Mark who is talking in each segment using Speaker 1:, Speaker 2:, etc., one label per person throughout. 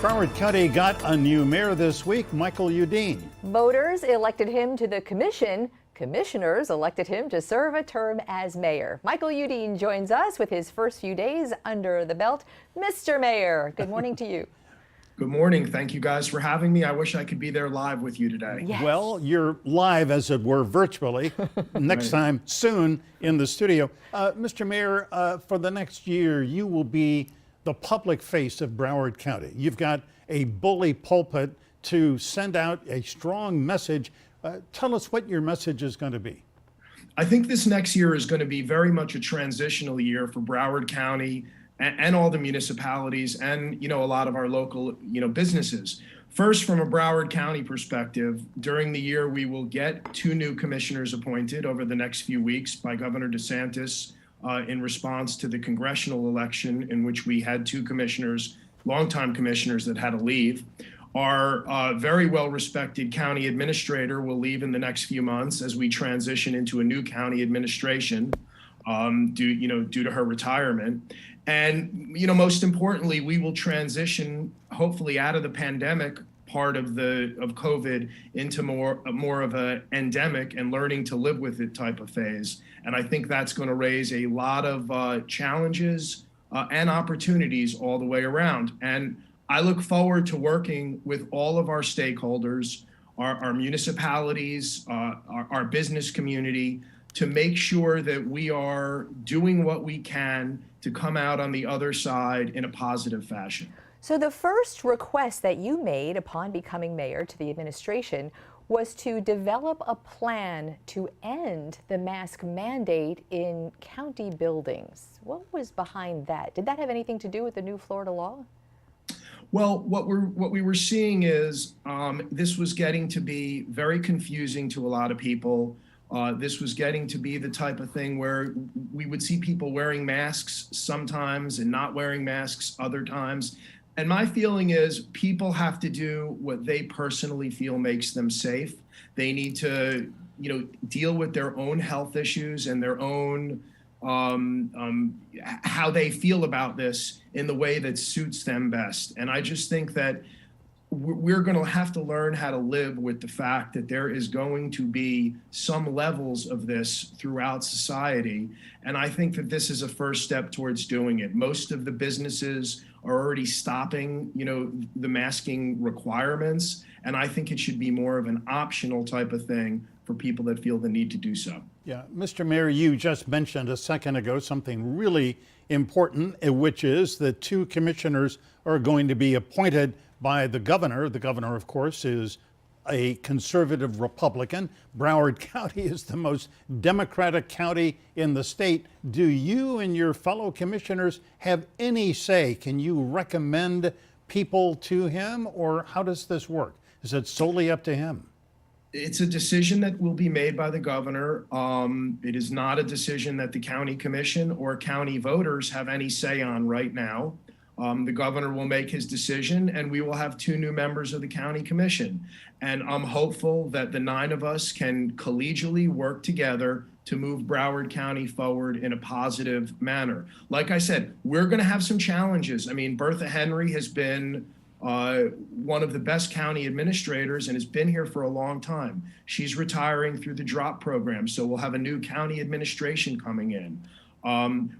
Speaker 1: Broward County got a new mayor this week, Michael Udine.
Speaker 2: Voters elected him to the commission. Commissioners elected him to serve a term as mayor. Michael Udine joins us with his first few days under the belt. Mr. Mayor, good morning to you.
Speaker 3: Good morning. Thank you guys for having me. I wish I could be there live with you today.
Speaker 2: Yes.
Speaker 1: Well, you're live, as it were, virtually. Next time, soon, in the studio. Mr. Mayor, for the next year, you will be the public face of Broward County. You've got a bully pulpit to send out a strong message. Tell us what your message is going to be.
Speaker 3: I think this next year is going to be very much a transitional year for Broward County and all the municipalities and, a lot of our local, businesses. First, from a Broward County perspective, during the year, we will get 2 new commissioners appointed over the next few weeks by Governor DeSantis in response to the congressional election in which we had 2 commissioners, longtime commissioners that had to leave. Our very well-respected county administrator will leave in the next few months as we transition into a new county administration due to her retirement. And, most importantly, we will transition hopefully out of the pandemic part of COVID into more of a endemic and learning to live with it type of phase. And I think that's going to raise a lot of challenges and opportunities all the way around. And I look forward to working with all of our stakeholders, our municipalities, our business community, to make sure that we are doing what we can to come out on the other side in a positive fashion.
Speaker 2: So the first request that you made upon becoming mayor to the administration was to develop a plan to end the mask mandate in county buildings. What was behind that? Did that have anything to do with the new Florida law?
Speaker 3: Well, what we were seeing is this was getting to be very confusing to a lot of people. This was getting to be the type of thing where we would see people wearing masks sometimes and not wearing masks other times. And my feeling is people have to do what they personally feel makes them safe. They need to, deal with their own health issues and their own how they feel about this in the way that suits them best. And I just think that we're going to have to learn how to live with the fact that there is going to be some levels of this throughout society. And I think that this is a first step towards doing it. Most of the businesses are already stopping, the masking requirements. And I think it should be more of an optional type of thing for people that feel the need to do so.
Speaker 1: Yeah, Mr. Mayor, you just mentioned a second ago something really important, which is that 2 commissioners are going to be appointed by the governor. The governor, of course, is a conservative Republican. Broward County is the most Democratic county in the state. Do you and your fellow commissioners have any say? Can you recommend people to him, or how does this work? Is it solely up to him?
Speaker 3: It's a decision that will be made by the governor. It is not a decision that the county commission or county voters have any say on right now. The governor will make his decision, and we will have 2 new members of the county commission. And I'm hopeful that the 9 of us can collegially work together to move Broward County forward in a positive manner. Like I said, we're going to have some challenges. I mean, Bertha Henry has been one of the best county administrators and has been here for a long time. She's retiring through the DROP program, so we'll have a new county administration coming in.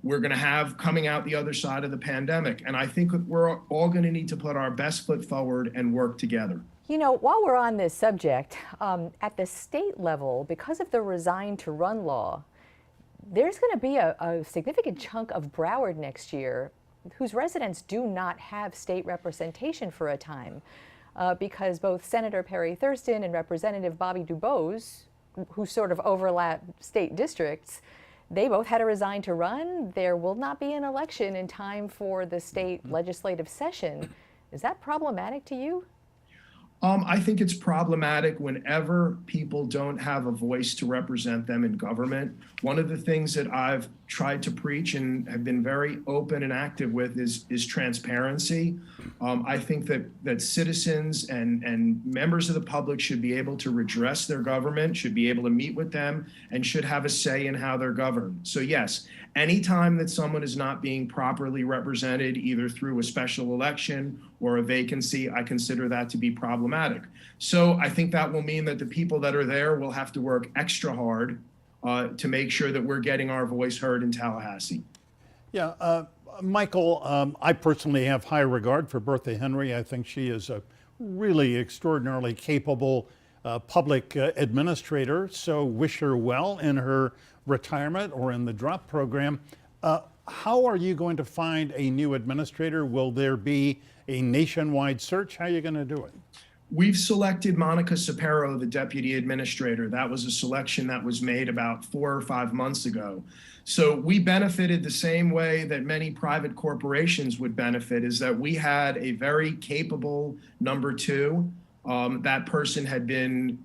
Speaker 3: We're going to have coming out the other side of the pandemic. And I think we're all going to need to put our best foot forward and work together.
Speaker 2: While we're on this subject, at the state level, because of the Resign to Run law, there's going to be a significant chunk of Broward next year whose residents do not have state representation for a time because both Senator Perry Thurston and Representative Bobby Dubose, who sort of overlap state districts, they both had to resign to run. There will not be an election in time for the state legislative session. Is that problematic to you?
Speaker 3: I think it's problematic whenever people don't have a voice to represent them in government. One of the things that I've tried to preach and have been very open and active with is transparency. I think that citizens and members of the public should be able to redress their government, should be able to meet with them, and should have a say in how they're governed. So yes, anytime that someone is not being properly represented, either through a special election or a vacancy, I consider that to be problematic. So I think that will mean that the people that are there will have to work extra hard to make sure that we're getting our voice heard in Tallahassee.
Speaker 1: Yeah, Michael, I personally have high regard for Bertha Henry. I think she is a really extraordinarily capable public administrator, so wish her well in her retirement or in the drop program. How are you going to find a new administrator? Will there be a nationwide search? How are you going to do it?
Speaker 3: We've selected Monica Sapero, the deputy administrator. That was a selection that was made about 4 or 5 months ago. So we benefited the same way that many private corporations would benefit, is that we had a very capable number two. That person had been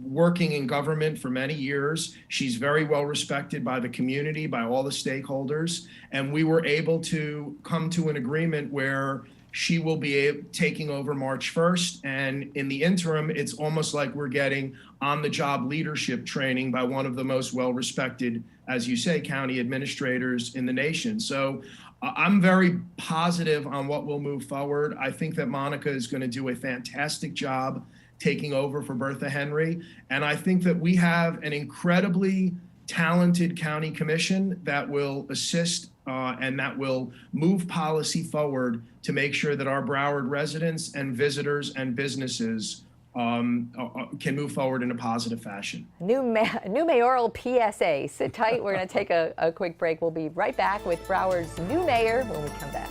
Speaker 3: working in government for many years. She's very well respected by the community, by all the stakeholders. And we were able to come to an agreement where she will be taking over March 1st. And in the interim, it's almost like we're getting on-the-job leadership training by one of the most well-respected, as you say, county administrators in the nation. So I'm very positive on what will move forward. I think that Monica is going to do a fantastic job taking over for Bertha Henry. And I think that we have an incredibly talented county commission that will assist and that will move policy forward to make sure that our Broward residents and visitors and businesses can move forward in a positive fashion.
Speaker 2: New mayoral PSA. Sit tight. We're going to take a quick break. We'll be right back with Broward's new mayor when we come back.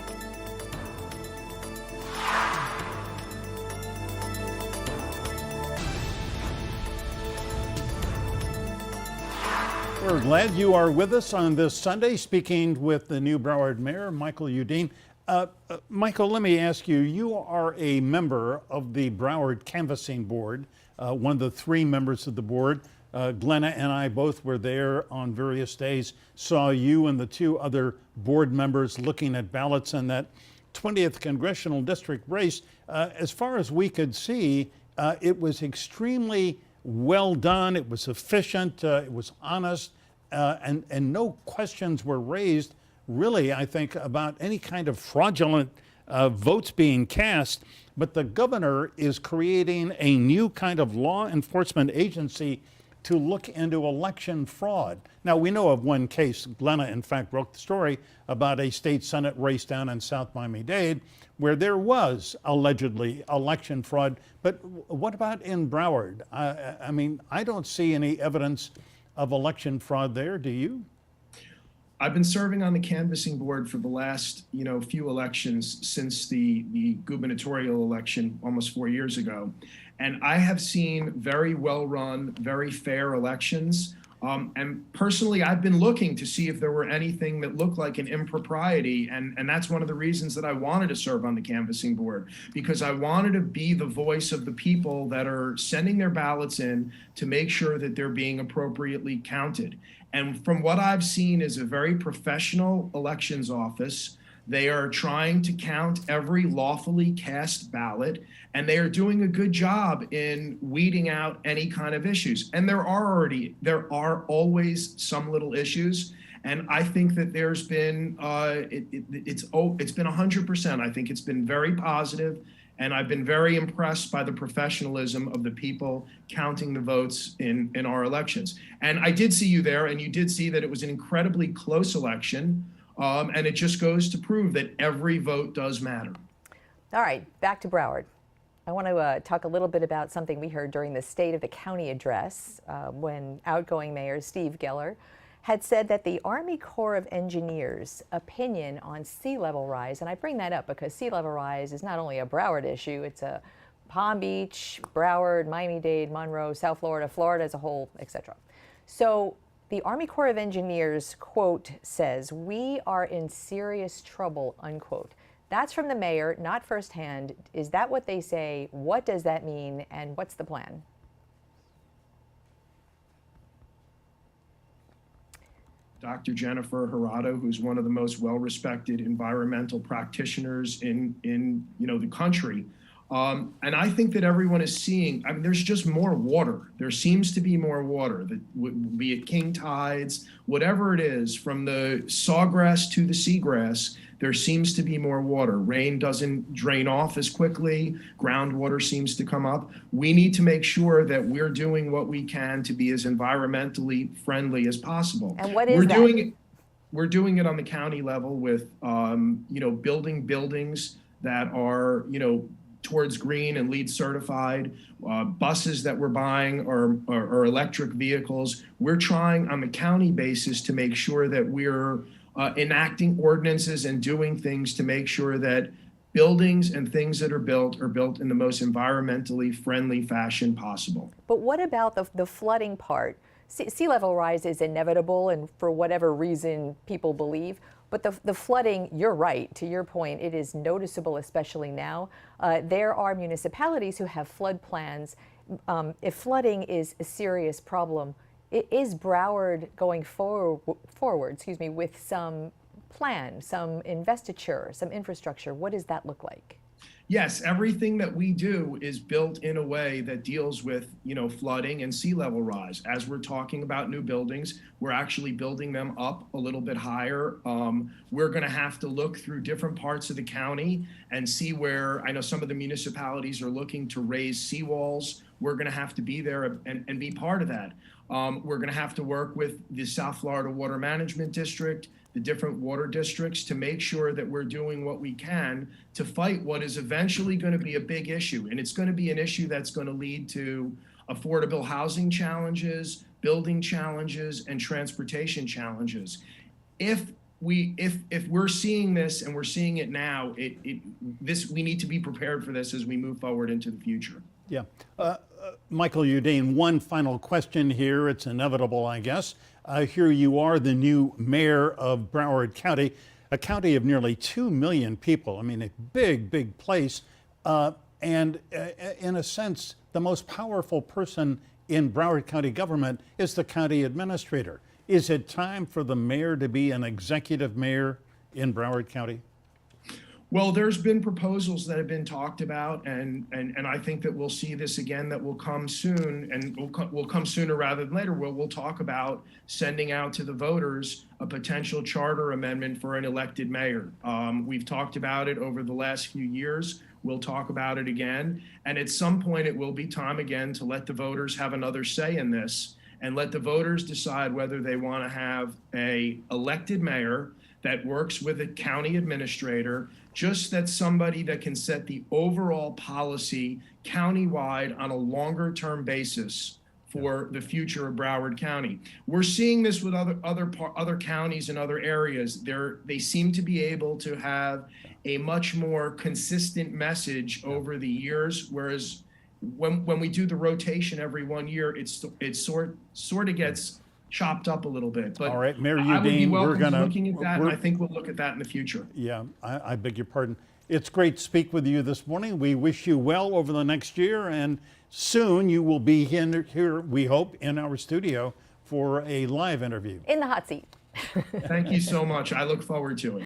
Speaker 1: We're glad you are with us on this Sunday, speaking with the new Broward Mayor, Michael Udine. Michael, let me ask you, you are a member of the Broward Canvassing Board, one of the 3 members of the board. Glenna and I both were there on various days, saw you and the 2 other board members looking at ballots in that 20th Congressional District race. As far as we could see, it was extremely well done, it was efficient, it was honest, and no questions were raised, really, I think, about any kind of fraudulent votes being cast. But the governor is creating a new kind of law enforcement agency to look into election fraud. Now, we know of one case, Glenna, in fact, broke the story about a state Senate race down in South Miami-Dade where there was allegedly election fraud. But what about in Broward? I mean, I don't see any evidence of election fraud there, do you?
Speaker 3: I've been serving on the canvassing board for the last, few elections since the gubernatorial election almost 4 years ago. And I have seen very well-run, very fair elections. And personally, I've been looking to see if there were anything that looked like an impropriety. And that's one of the reasons that I wanted to serve on the canvassing board, because I wanted to be the voice of the people that are sending their ballots in to make sure that they're being appropriately counted. And from what I've seen is a very professional elections office. They are trying to count every lawfully cast ballot, and they are doing a good job in weeding out any kind of issues. And there are always some little issues. And I think that there's been, it's been 100%. I think it's been very positive. And I've been very impressed by the professionalism of the people counting the votes in our elections. And I did see you there, and you did see that it was an incredibly close election. And it just goes to prove that every vote does matter.
Speaker 2: All right, back to Broward. I want to talk a little bit about something we heard during the State of the County address when outgoing Mayor Steve Geller had said that the Army Corps of Engineers' opinion on sea level rise, and I bring that up because sea level rise is not only a Broward issue, it's a Palm Beach, Broward, Miami-Dade, Monroe, South Florida, Florida as a whole, etc. So the Army Corps of Engineers, quote, says, "We are in serious trouble," unquote. That's from the mayor, not firsthand. Is that what they say? What does that mean? And what's the plan?
Speaker 3: Dr. Jennifer Hirado, who's one of the most well-respected environmental practitioners in the country. And I think that everyone is seeing, I mean, there's just more water. There seems to be more water, be it king tides, whatever it is, from the sawgrass to the seagrass, there seems to be more water. Rain doesn't drain off as quickly. Groundwater seems to come up. We need to make sure that we're doing what we can to be as environmentally friendly as possible.
Speaker 2: And what is that?
Speaker 3: We're doing it on the county level with, building buildings that are, towards green and LEED certified. Buses that we're buying are electric vehicles. We're trying on the county basis to make sure that we're enacting ordinances and doing things to make sure that buildings and things that are built in the most environmentally friendly fashion possible.
Speaker 2: But what about the flooding part? Sea level rise is inevitable, and for whatever reason people believe. But the flooding, you're right, to your point, it is noticeable, especially now. There are municipalities who have flood plans. If flooding is a serious problem, is Broward going forward, with some plan, some investiture, some infrastructure? What does that look like?
Speaker 3: Yes, everything that we do is built in a way that deals with, flooding and sea level rise. As we're talking about new buildings, we're actually building them up a little bit higher. We're going to have to look through different parts of the county and see where, I know some of the municipalities are looking to raise seawalls. We're going to have to be there and be part of that. We're going to have to work with the South Florida Water Management District, the different water districts, to make sure that we're doing what we can to fight what is eventually going to be a big issue. And it's going to be an issue that's going to lead to affordable housing challenges, building challenges, and transportation challenges. If we're seeing this, and we're seeing it now, we need to be prepared for this as we move forward into the future.
Speaker 1: Yeah. Michael Udine, one final question here. It's inevitable, I guess. Here you are, the new mayor of Broward County, a county of nearly 2 million people. I mean, a big, big place. And in a sense, the most powerful person in Broward County government is the county administrator. Is it time for the mayor to be an executive mayor in Broward County?
Speaker 3: Well, there's been proposals that have been talked about, and I think that we'll see this again, that will come soon, and will come sooner rather than later, where we'll talk about sending out to the voters a potential charter amendment for an elected mayor. We've talked about it over the last few years. We'll talk about it again. And at some point, it will be time again to let the voters have another say in this, and let the voters decide whether they want to have an elected mayor that works with a county administrator, just that somebody that can set the overall policy countywide on a longer term basis for the future of Broward County. We're seeing this with other counties and other areas. They seem to be able to have a much more consistent message over the years, whereas when we do the rotation every 1 year, it sort of gets chopped up a little bit. But
Speaker 1: all right, Mayor Udine,
Speaker 3: I would be welcome to looking at that, and I think we'll look at that in the future.
Speaker 1: Yeah, I beg your pardon. It's great to speak with you this morning. We wish you well over the next year, and soon you will be here, we hope, in our studio for a live interview.
Speaker 2: In the hot seat.
Speaker 3: Thank you so much. I look forward to it.